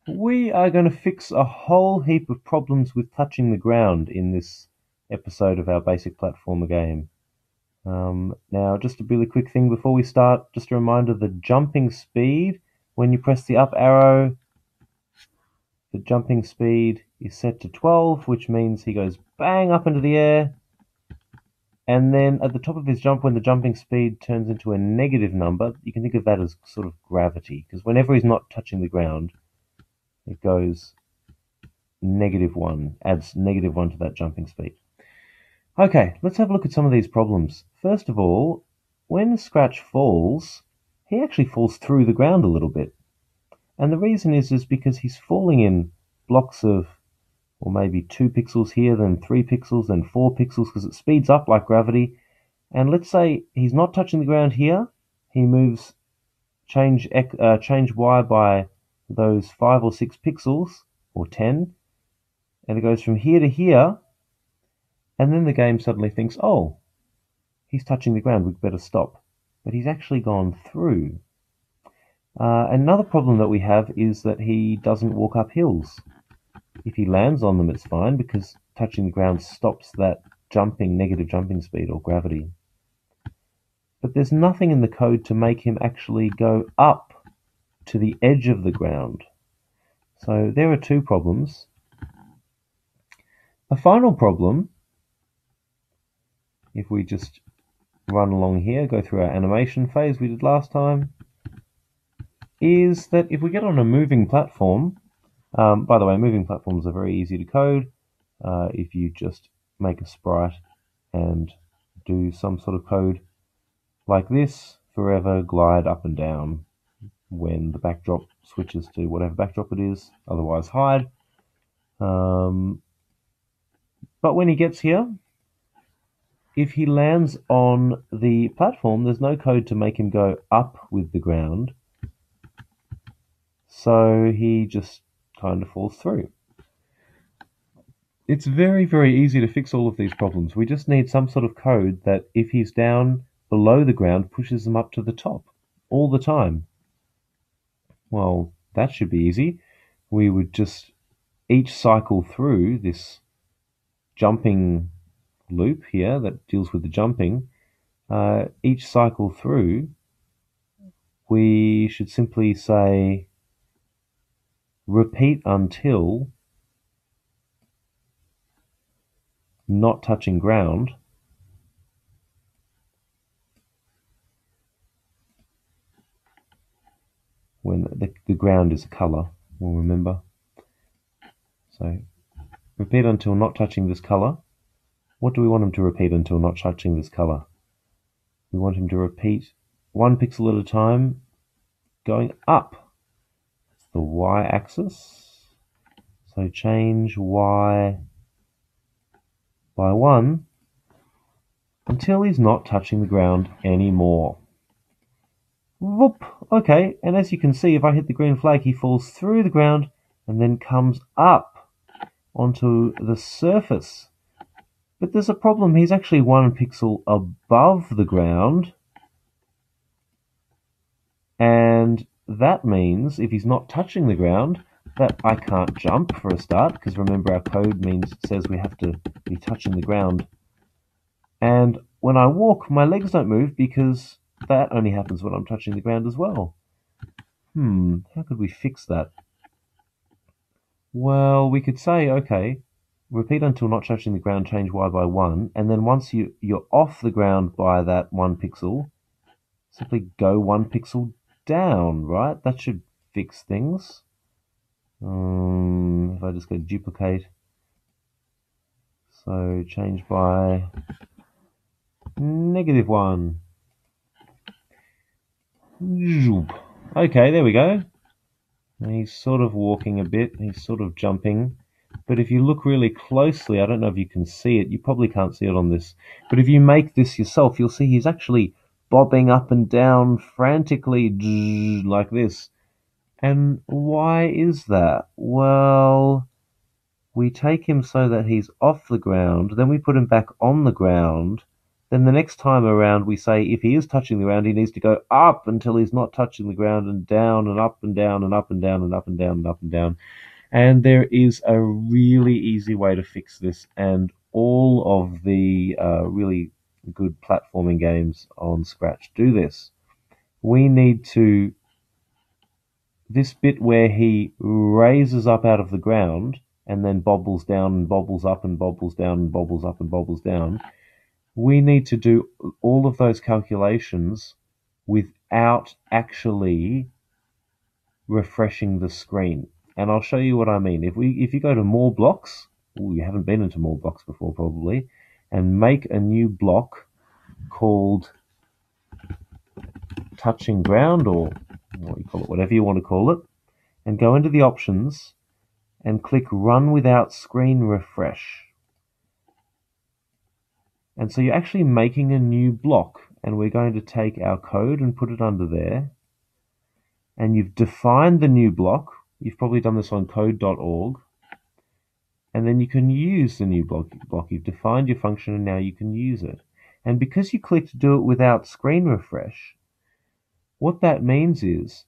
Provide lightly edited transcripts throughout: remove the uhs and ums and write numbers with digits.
We are going to fix a whole heap of problems with touching the ground in this episode of our basic platformer game. Now, just a really quick thing before we start, just a reminder, the jumping speed, when you press the up arrow, the jumping speed is set to 12, which means he goes bang up into the air, and then at the top of his jump, when the jumping speed turns into a negative number, you can think of that as sort of gravity, because whenever he's not touching the ground, it goes -1, adds -1 to that jumping speed. Okay, let's have a look at some of these problems. First of all, when Scratch falls, he actually falls through the ground a little bit. And the reason is because he's falling in blocks of, or maybe 2 pixels here, then 3 pixels, then 4 pixels, because it speeds up like gravity. And let's say he's not touching the ground here. He moves, change Y by those 5 or 6 pixels, or 10, and it goes from here to here, and then the game suddenly thinks, oh, he's touching the ground, we'd better stop. But he's actually gone through. Another problem that we have is that he doesn't walk up hills. If he lands on them, it's fine, because touching the ground stops that negative jumping speed or gravity. But there's nothing in the code to make him actually go up to the edge of the ground. So there are 2 problems. A final problem, if we just run along here, go through our animation phase we did last time, is that if we get on a moving platform, by the way, moving platforms are very easy to code. If you just make a sprite and do some sort of code like this, forever glide up and down when the backdrop switches to whatever backdrop it is, otherwise hide. But when he gets here, if he lands on the platform, there's no code to make him go up with the ground. So he just kind of falls through. It's very, very easy to fix all of these problems. We just need some sort of code that if he's down below the ground, pushes him up to the top all the time. Well, that should be easy. We would just each cycle through this jumping loop here that deals with the jumping. Each cycle through, we should simply say repeat until not touching ground, when the ground is a color, we'll remember. So repeat until not touching this color. What do we want him to repeat until not touching this color? We want him to repeat 1 pixel at a time, going up. It's the y-axis. So change y by 1 until he's not touching the ground anymore. Whoop! Okay, and as you can see, if I hit the green flag, he falls through the ground and then comes up onto the surface. But there's a problem. He's actually 1 pixel above the ground, and that means if he's not touching the ground, that I can't jump for a start, because remember our code says we have to be touching the ground. And when I walk, my legs don't move, because that only happens when I'm touching the ground as well. How could we fix that? Well, we could say, okay, repeat until not touching the ground, change y by 1, and then once you're off the ground by that 1 pixel, simply go 1 pixel down, right? That should fix things. If I just go duplicate, so change by -1. Okay, there we go. He's sort of walking a bit, he's sort of jumping. But if you look really closely, I don't know if you can see it, you probably can't see it on this, but if you make this yourself, you'll see he's actually bobbing up and down frantically like this. And why is that? Well, we take him so that he's off the ground, then we put him back on the ground, then the next time around we say if he is touching the ground, he needs to go up until he's not touching the ground, and down and up and down and up and down and up and down and up and down. And there is a really easy way to fix this, and all of the really good platforming games on Scratch do this. We need to, this bit where he raises up out of the ground and then bobbles down and bobbles up and bobbles down and bobbles up and bobbles down, we need to do all of those calculations without actually refreshing the screen. And I'll show you what I mean. If you go to more blocks, you haven't been into more blocks before probably, and make a new block called touching ground, or what you call it, whatever you want to call it, and go into the options and click run without screen refresh. And so you're actually making a new block, and we're going to take our code and put it under there. And you've defined the new block. You've probably done this on code.org. And then you can use the new block. You've defined your function, and now you can use it. And because you clicked do it without screen refresh, what that means is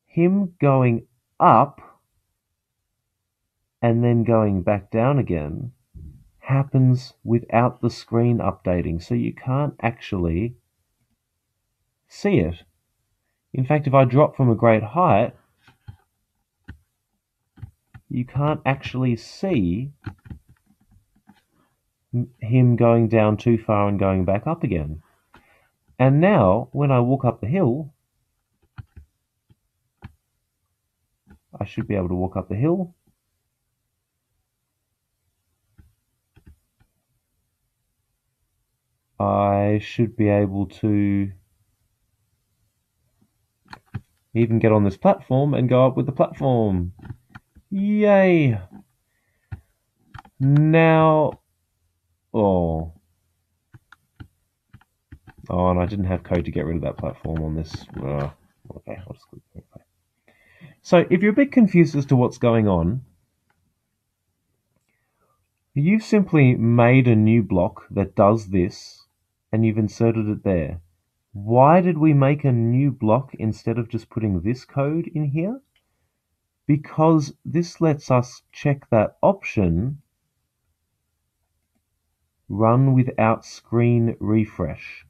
him going up and then going back down again happens without the screen updating, so you can't actually see it. In fact, if I drop from a great height, you can't actually see him going down too far and going back up again. And now, when I walk up the hill, I should be able to walk up the hill. I should be able to even get on this platform and go up with the platform. Yay! Now, oh, and I didn't have code to get rid of that platform on this. Okay, I'll just click OK. So if you're a bit confused as to what's going on, you've simply made a new block that does this, and you've inserted it there. Why did we make a new block instead of just putting this code in here? Because this lets us check that option, run without screen refresh.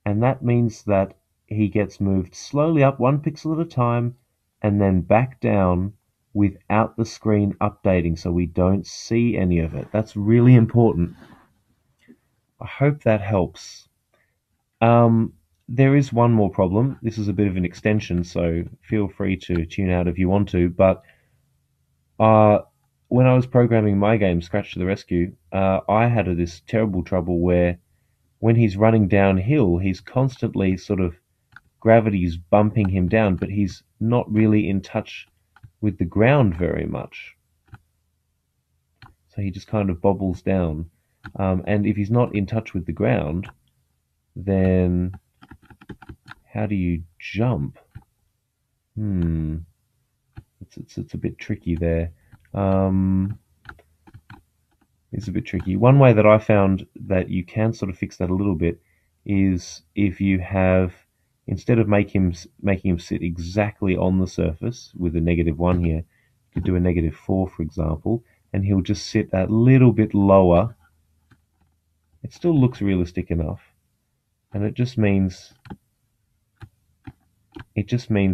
And that means that he gets moved slowly up 1 pixel at a time and then back down without the screen updating, so we don't see any of it. That's really important. I hope that helps. There is one more problem. This is a bit of an extension, so feel free to tune out if you want to, but when I was programming my game, Scratch to the Rescue, I had this terrible trouble where when he's running downhill, he's constantly gravity's bumping him down, but he's not really in touch with the ground very much. So he just kind of bobbles down. And if he's not in touch with the ground, then how do you jump? It's a bit tricky there. It's a bit tricky. One way that I found that you can sort of fix that a little bit is if you have, instead of making him sit exactly on the surface with a -1 here, you could do a -4, for example, and he'll just sit that little bit lower. It still looks realistic enough, and it just means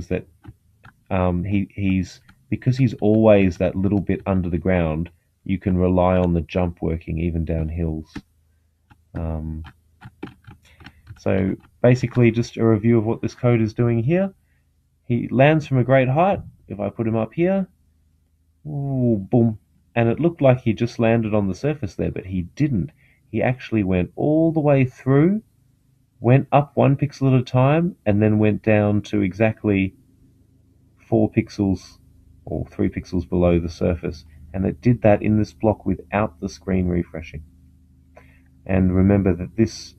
that he's because he's always that little bit under the ground, you can rely on the jump working even down hills. So basically just a review of what this code is doing here. He lands from a great height. If I put him up here, ooh, boom, and it looked like he just landed on the surface there, but he didn't. He actually went all the way through, went up 1 pixel at a time, and then went down to exactly 4 pixels or 3 pixels below the surface. And it did that in this block without the screen refreshing. And remember that this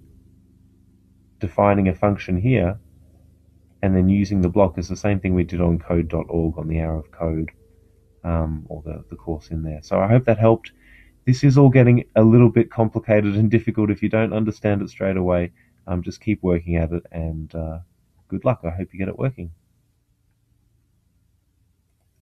defining a function here and then using the block is the same thing we did on code.org on the Hour of Code, or the course in there. So I hope that helped. This is all getting a little bit complicated and difficult if you don't understand it straight away. Just keep working at it, and good luck. I hope you get it working.